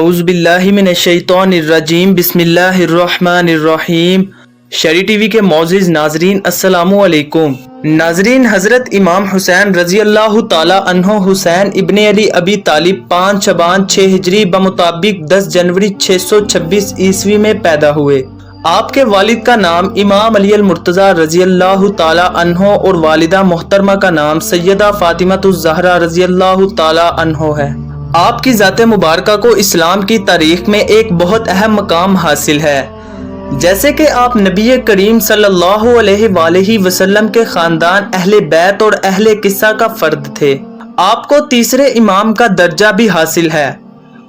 اعوذ باللہ من الشیطان الرجیم بسم اللہ الرحمن الرحیم۔ شرعی ٹی وی کے معزز ناظرین السلام علیکم۔ ناظرین، حضرت امام حسین رضی اللہ تعالی عنہ حسین ابن علی ابی طالب 5 شعبان 6 ہجری بمطابق 10 جنوری 626 عیسوی میں پیدا ہوئے۔ آپ کے والد کا نام امام علی المرتضی رضی اللہ تعالی عنہ اور والدہ محترمہ کا نام سیدہ فاطمہ الزہرا رضی اللہ تعالی عنہ ہے۔ آپ کی ذات مبارکہ کو اسلام کی تاریخ میں ایک بہت اہم مقام حاصل ہے، جیسے کہ آپ نبی کریم صلی اللہ علیہ وآلہ وسلم کے خاندان اہل بیت اور اہل قصہ کا فرد تھے۔ آپ کو تیسرے امام کا درجہ بھی حاصل ہے۔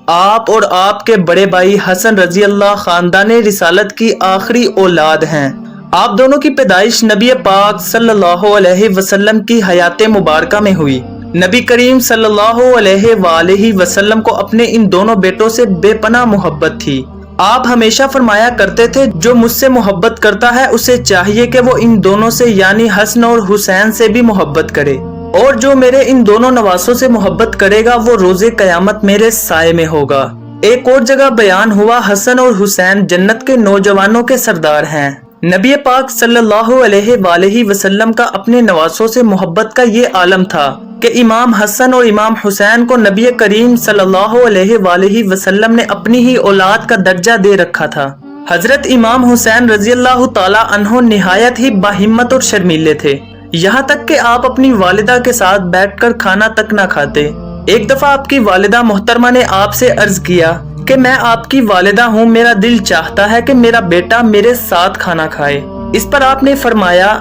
آپ اور آپ کے بڑے بھائی حسن رضی اللہ خاندان رسالت کی آخری اولاد ہیں۔ آپ دونوں کی پیدائش نبی پاک صلی اللہ علیہ وسلم کی حیات مبارکہ میں ہوئی۔ نبی کریم صلی اللہ علیہ وآلہ وسلم کو اپنے ان دونوں بیٹوں سے بے پناہ محبت تھی۔ آپ ہمیشہ فرمایا کرتے تھے، جو مجھ سے محبت کرتا ہے اسے چاہیے کہ وہ ان دونوں سے یعنی حسن اور حسین سے بھی محبت کرے، اور جو میرے ان دونوں نواسوں سے محبت کرے گا وہ روز قیامت میرے سائے میں ہوگا۔ ایک اور جگہ بیان ہوا، حسن اور حسین جنت کے نوجوانوں کے سردار ہیں۔ نبی پاک صلی اللہ علیہ وآلہ وسلم کا اپنے نواسوں سے محبت کا یہ عالم تھا کہ امام حسن اور امام حسین کو نبی کریم صلی اللہ علیہ وآلہ وسلم نے اپنی ہی اولاد کا درجہ دے رکھا تھا۔ حضرت امام حسین رضی اللہ تعالی عنہ نہایت ہی باہمت اور شرمیلے تھے، یہاں تک کہ آپ اپنی والدہ کے ساتھ بیٹھ کر کھانا تک نہ کھاتے۔ ایک دفعہ آپ کی والدہ محترمہ نے آپ سے عرض کیا کہ میں آپ کی والدہ ہوں، میرا دل چاہتا ہے کہ میرا بیٹا میرے ساتھ کھانا کھائے۔ اس پر آپ نے فرمایا،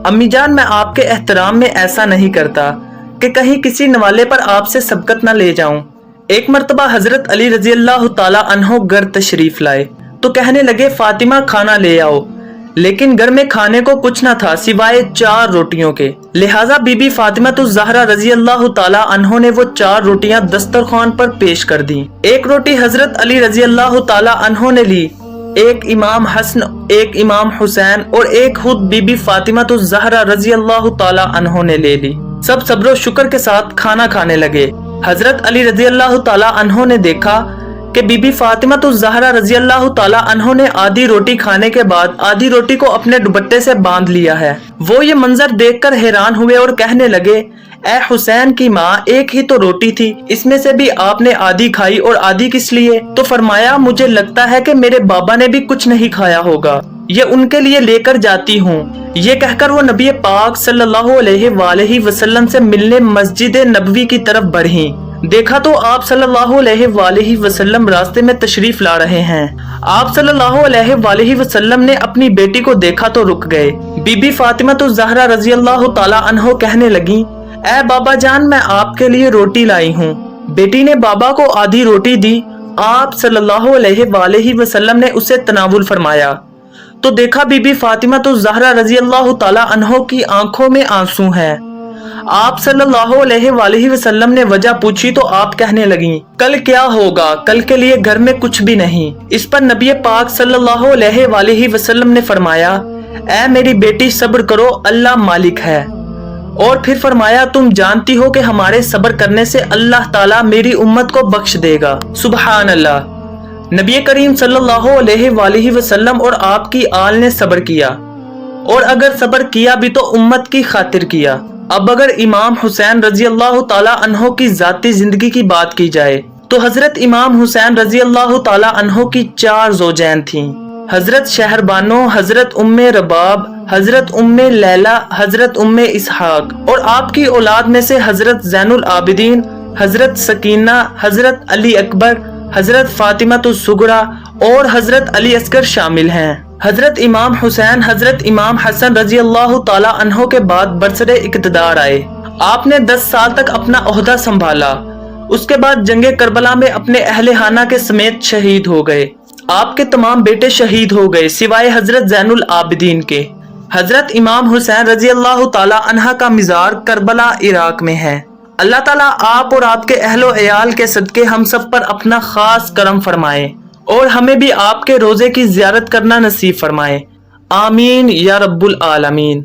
امی جان، میں آپ کے احترام میں ایسا نہیں کرتا کہ کہیں کسی نوالے پر آپ سے سبقت نہ لے جاؤں۔ ایک مرتبہ حضرت علی رضی اللہ تعالی عنہ گھر تشریف لائے تو کہنے لگے، فاطمہ کھانا لے آؤ، لیکن گھر میں کھانے کو کچھ نہ تھا سوائے 4 روٹیوں کے۔ لہٰذا بی بی فاطمہ الزہرا رضی اللہ تعالی عنہ نے وہ 4 روٹیاں دسترخوان پر پیش کر دیں۔ ایک روٹی حضرت علی رضی اللہ تعالی عنہ نے لی، ایک امام حسن، ایک امام حسین اور ایک خود بی بی فاطمہ الزہرا رضی اللہ تعالی عنہ نے لے لی۔ سب صبر و شکر کے ساتھ کھانا کھانے لگے۔ حضرت علی رضی اللہ تعالی عنہ نے دیکھا کہ بی بی فاطمہ الزہرا رضی اللہ تعالی عنہ نے آدھی روٹی کھانے کے بعد آدھی روٹی کو اپنے دوپٹے سے باندھ لیا ہے۔ وہ یہ منظر دیکھ کر حیران ہوئے اور کہنے لگے، اے حسین کی ماں، ایک ہی تو روٹی تھی، اس میں سے بھی آپ نے آدھی کھائی اور آدھی کس لیے؟ تو فرمایا، مجھے لگتا ہے کہ میرے بابا نے بھی کچھ نہیں کھایا ہوگا، یہ ان کے لیے لے کر جاتی ہوں۔ یہ کہہ کر وہ نبی پاک صلی اللہ علیہ وآلہ وسلم سے ملنے مسجد نبوی کی طرف بڑھیں۔ دیکھا تو آپ صلی اللہ علیہ وآلہ وسلم راستے میں تشریف لا رہے ہیں۔ آپ صلی اللہ علیہ وآلہ وسلم نے اپنی بیٹی کو دیکھا تو رک گئے۔ بی بی فاطمہ الزہرا رضی اللہ تعالی عنہ کہنے لگیں، اے بابا جان، میں آپ کے لیے روٹی لائی ہوں۔ بیٹی نے بابا کو آدھی روٹی دی۔ آپ صلی اللہ علیہ وآلہ وسلم نے اسے تناول فرمایا تو دیکھا بی بی فاطمہ الزہرا رضی اللہ تعالی عنہ کی آنکھوں میں آنسو ہیں۔ آپ صلی اللہ علیہ وآلہ وسلم نے وجہ پوچھی تو آپ کہنے لگیں، کل کیا ہوگا؟ کل کے لیے گھر میں کچھ بھی نہیں۔ اس پر نبی پاک صلی اللہ علیہ وآلہ وسلم نے فرمایا، اے میری بیٹی، صبر کرو، اللہ مالک ہے۔ اور پھر فرمایا، تم جانتی ہو کہ ہمارے صبر کرنے سے اللہ تعالیٰ میری امت کو بخش دے گا۔ سبحان اللہ۔ نبی کریم صلی اللہ علیہ وآلہ وسلم اور آپ کی آل نے صبر کیا، اور اگر صبر کیا بھی تو امت کی خاطر کیا۔ اب اگر امام حسین رضی اللہ تعالی عنہ کی ذاتی زندگی کی بات کی جائے تو حضرت امام حسین رضی اللہ تعالی عنہ کی 4 زوجین تھیں، حضرت شہربانو، حضرت ام رباب، حضرت ام لیلہ، حضرت ام اسحاق، اور آپ کی اولاد میں سے حضرت زین العابدین، حضرت سکینہ، حضرت علی اکبر، حضرت فاطمہ الصغریٰ اور حضرت علی اصغر شامل ہیں۔ حضرت امام حسین حضرت امام حسن رضی اللہ تعالی عنہ کے بعد برسر اقتدار آئے۔ آپ نے 10 سال تک اپنا عہدہ سنبھالا۔ اس کے بعد جنگ کربلا میں اپنے اہل خانہ کے سمیت شہید ہو گئے۔ آپ کے تمام بیٹے شہید ہو گئے سوائے حضرت زین العابدین کے۔ حضرت امام حسین رضی اللہ تعالی عنہ کا مزار کربلا، عراق میں ہے۔ اللہ تعالیٰ آپ اور آپ کے اہل و عیال کے صدقے ہم سب پر اپنا خاص کرم فرمائے اور ہمیں بھی آپ کے روزے کی زیارت کرنا نصیب فرمائے۔ آمین یا رب العالمین۔